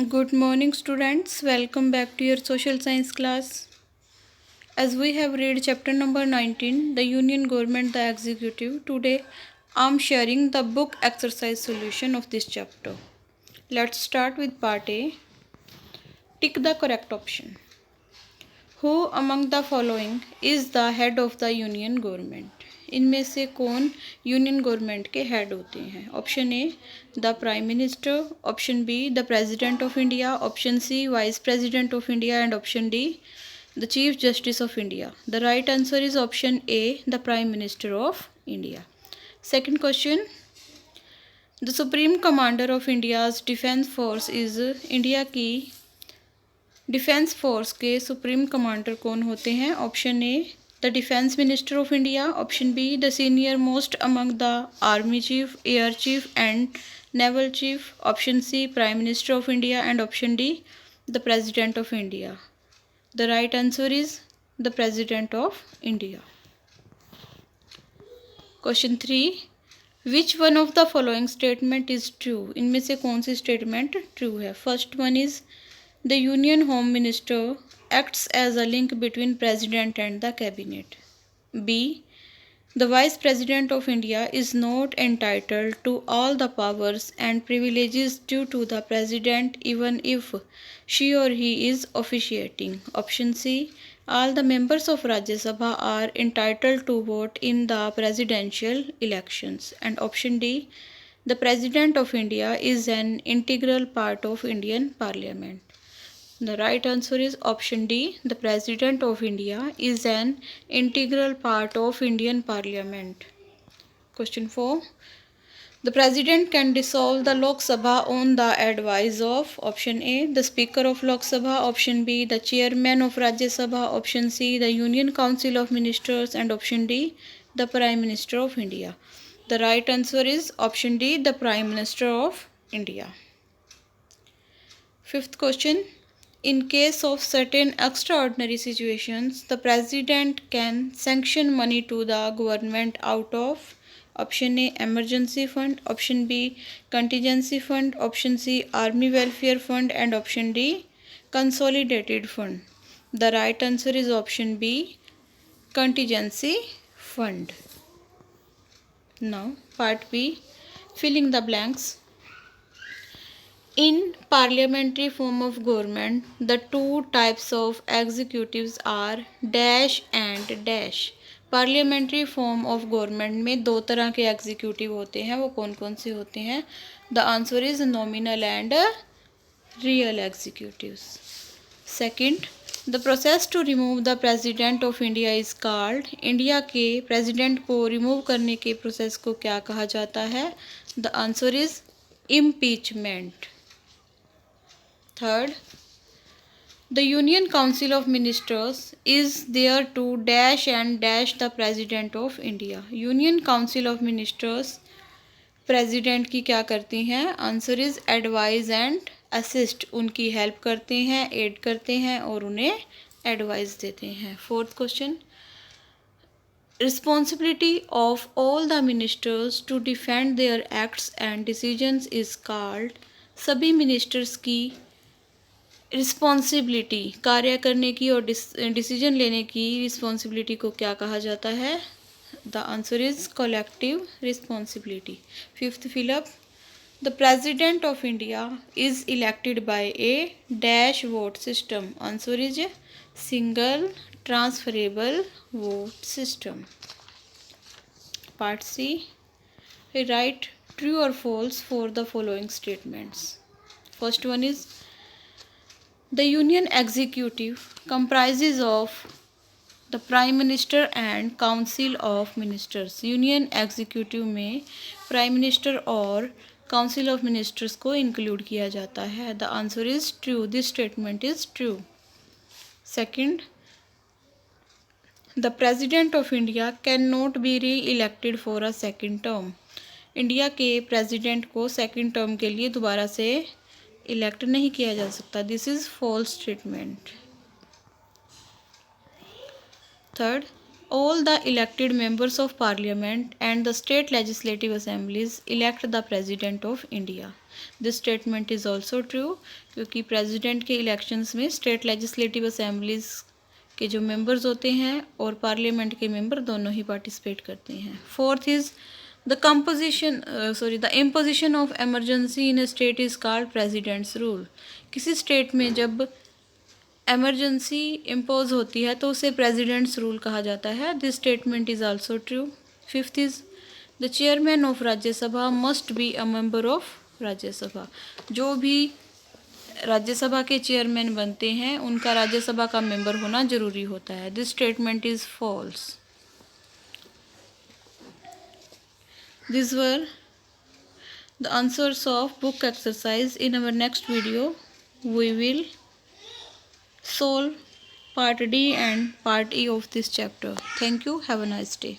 Good morning, students. Welcome back to your social science class. As we have read chapter number 19, the Union Government, the Executive, today I am sharing the book exercise solution of this chapter. Let's start with part A. Tick the correct option. Who among the following is the head of the Union Government? इनमें से कौन union government के head होते हैं? Option A the prime minister, option B the president of India, option C vice president of India and option D the chief justice of India. The right answer is option A the prime minister of India. Second question, the supreme commander of India's defence force is, India की defence force के supreme commander कौन होते हैं? Option A the defence minister of India, option B the senior most among the army chief, air chief and naval chief, option C prime minister of India and option D the president of India. The right answer is the president of India. Question 3, which one of the following statement is true? इनमें से कौन सी statement true है? First one is the Union Home Minister acts as a link between President and the Cabinet. B. The Vice President of India is not entitled to all the powers and privileges due to the President even if she or he is officiating. Option C. All the members of Rajya Sabha are entitled to vote in the presidential elections. And option D. The President of India is an integral part of Indian Parliament. The right answer is option D. The President of India is an integral part of Indian Parliament. Question 4. The President can dissolve the Lok Sabha on the advice of, option A, the Speaker of Lok Sabha, option B, the Chairman of Rajya Sabha, option C, the Union Council of Ministers, and option D, the Prime Minister of India. The right answer is option D, the Prime Minister of India. Fifth question. In case of certain extraordinary situations, the President can sanction money to the government out of, option A, emergency fund, option B, contingency fund, option C, army welfare fund, and option D, consolidated fund. The right answer is option B, contingency fund. Now part B, filling the blanks. In parliamentary form of government, the two types of executives are dash and dash. Parliamentary form of government में दो तरह के executive होते हैं. वो कौन कौन से होते हैं? The answer is nominal and real executives. Second, the process to remove the president of India is called. India के प्रेसिडेंट को रिमूव करने के प्रोसेस को क्या कहा जाता है? The answer is impeachment. Third, the Union Council of Ministers is there to dash and dash the President of India. Union Council of Ministers president की क्या करती हैं? Answer is advise and assist. उनकी हेल्प करते हैं, add करते हैं और उन्हें एडवाइस देते हैं. Fourth question, responsibility of all the ministers to defend their acts and decisions is called. सभी मिनिस्टर्स की रिस्पॉन्सिबिलिटी, कार्य करने की और डिसीजन लेने की रिस्पॉन्सिबिलिटी को क्या कहा जाता है? The answer is collective responsibility. Fifth fill up, the president of India is elected by a dash vote system. Answer is single transferable vote system. Part C, write true और false for the following statements. First one is the Union Executive comprises of the Prime Minister and Council of Ministers. Union Executive में Prime Minister और Council of Ministers को include किया जाता है. The answer is true. This statement is true. Second, the President of India cannot be re-elected for a second term. India के president को second term के लिए दोबारा से इलेक्ट नहीं किया जा सकता. This is false statement. Third, all the elected members of parliament and the state legislative assemblies elect the president of India. This statement is also true, क्योंकि प्रेसिडेंट के इलेक्शंस में स्टेट लेजिस्लेटिव असेंबलीज के जो members होते हैं और parliament के member दोनों ही पार्टिसिपेट करते हैं। Fourth is the imposition of emergency in A state is called presidents rule. किसी स्टेट में जब एमरजेंसी इम्पोज होती है तो उसे प्रेसिडेंट्स रूल कहा जाता है। This statement is also true. Fifth is the chairman of Rajya Sabha must be a member of Rajya Sabha. जो भी राज्यसभा के चेयरमैन बनते हैं उनका राज्यसभा का मेंबर होना जरूरी होता है। This statement is false. These were the answers of book exercise. In our next video, we will solve part D and part E of this chapter. Thank you. Have a nice day.